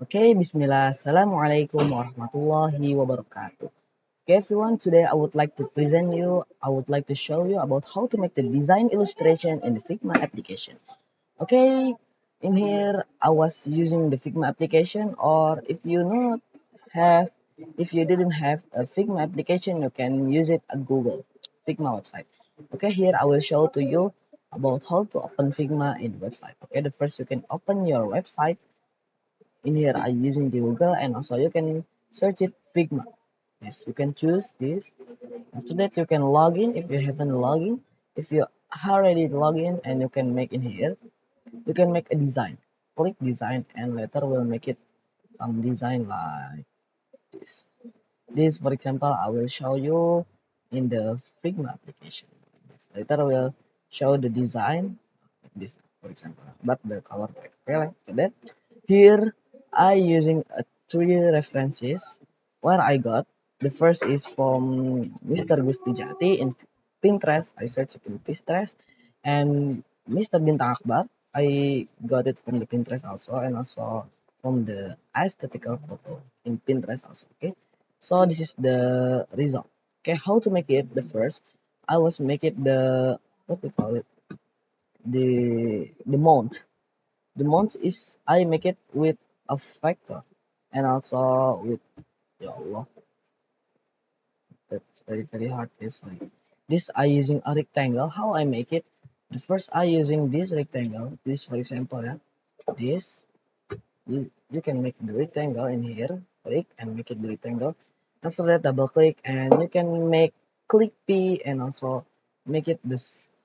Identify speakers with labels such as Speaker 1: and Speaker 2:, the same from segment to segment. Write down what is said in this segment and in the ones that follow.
Speaker 1: Okay, Bismillah. Assalamualaikum warahmatullahi wabarakatuh. Okay, everyone, today I would like to show you about how to make the design illustration in the Figma application. Okay, in here, I was using the Figma application, or have, if you didn't have a Figma application, you can use it at Google Figma website. Okay, here I will show to you about how to open Figma in the website. Okay, the first you can open your website. In here I'm using the Google, and also you can search it Figma. Yes, you can choose this. After that you can log in if you haven't logged in. If you already log in, and you can make in here, you can make a design. Click design, and later we'll make it some design like this. This, for example, I will show you in the Figma application. Later we'll show the design like this, for example, but the color back. Okay, like that. Here I using three references where I got. The first is from Mr. Gustijati in Pinterest. I searched it in Pinterest, and Mr. Bintang Akbar. I got it from the Pinterest also, and also from the aesthetical photo in Pinterest also. Okay, so this is the result. Okay, how to make it? The first, I was make it the what we call it, the mount. The mount is I make it with a factor, and also with, ya Allah, that's very hard. This I using a rectangle. How I make it? The first I using this rectangle. This, for example, yeah, this, you can make the rectangle in here. Click and make it the rectangle. After that, double click, and you can make click P, and also make it this,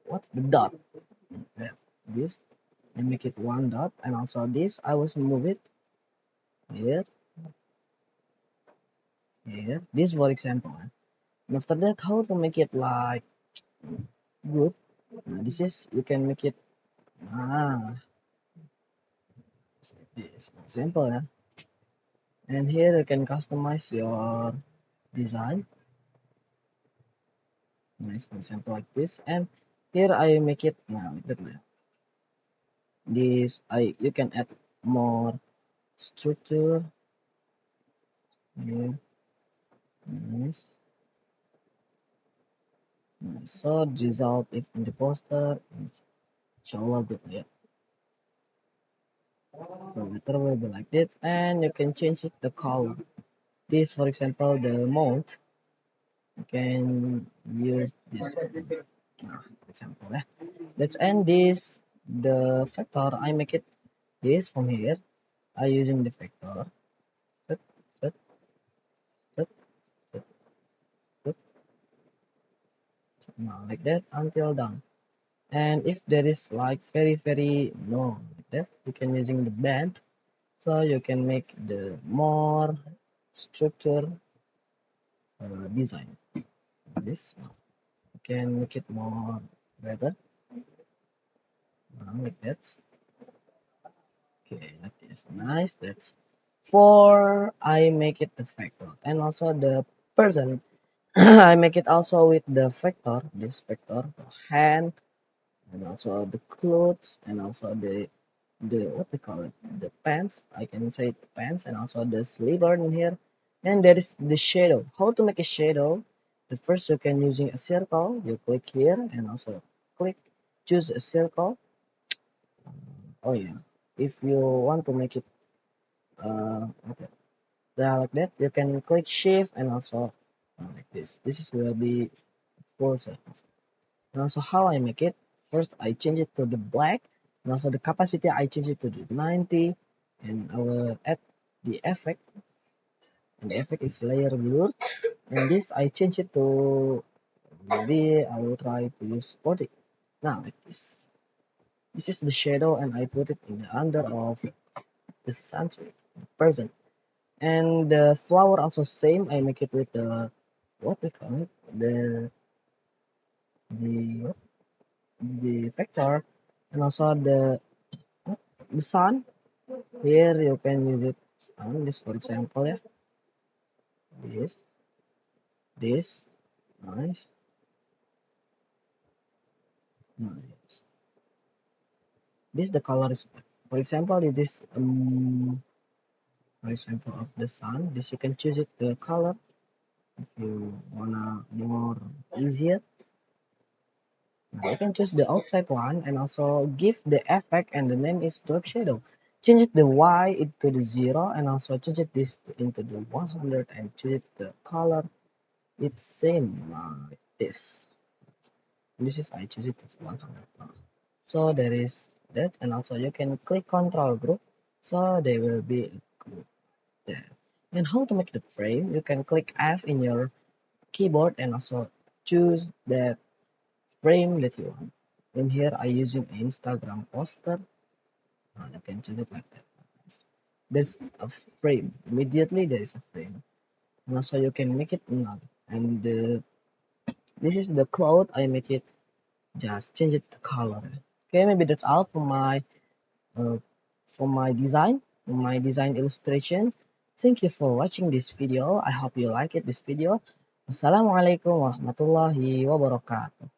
Speaker 1: what, the dot. Yeah, this, and make it one dot, and also this I was move it here, here. This, for example. And after that, how to make it like good? This is, you can make it, ah, this simple, yeah. And here you can customize your design. Nice, for example, like this. And here I make it now like that. This, you can add more structure here. Nice. Nice. So the result if in the poster, inshallah good, yeah. So later will be like that, and you can change it the color. This, for example, the mount, you can use this, for example, yeah. Let's end this. The factor, I make it this from here. I using the factor. Set, set, set, set, set. Now like that until done. And if there is like very no like that, you can using the band, so you can make the more structure design. This you can make it more better, like that. Okay, like this. Nice. That's for I make it the factor, and also the person. I make it also with the factor. This factor, the hand, and also the clothes, and also the what we call it, the pants. I can say the pants, and also the sliver in here. And there is the shadow. How to make a shadow? The first, you can using a circle. You click here, and also click, choose a circle. Oh yeah, if you want to make it okay, yeah, like that, you can click shift, and also like this. This is will be full circle. And also how I make it, first I change it to the black, and also the capacity I change it to the 90, and I will add the effect, and the effect is layer blur, and this I change it to, maybe I will try to use 40. Now like this is the shadow, and I put it in the under of the center person. And the flower also same, I make it with the, what we call it, the the vector, and also the sun. Here you can use it sun, this, for example, yeah, this, this, nice, nice. This, the color is, for example, it is For example, of the sun, this you can choose it the color if you wanna more easier. Now you can choose the outside one and also give the effect and the name is dark shadow. Change it the Y into the 0 and also change it this into the 100 and change it the color. It's same like this. This is I choose it as 100 now. So there is that and also you can click control group so they will be group there. And how to make the frame? You can click F in your keyboard and also choose that frame that you want. In here I using Instagram poster. You can choose it like that. There's a frame. Immediately there is a frame. And also you can make it null. And this is the cloud. I make it just change it the color. Okay, maybe that's all uh, for my design illustration. Thank you for watching this video. I hope you like it this video. Wassalamualaikum warahmatullahi wabarakatuh.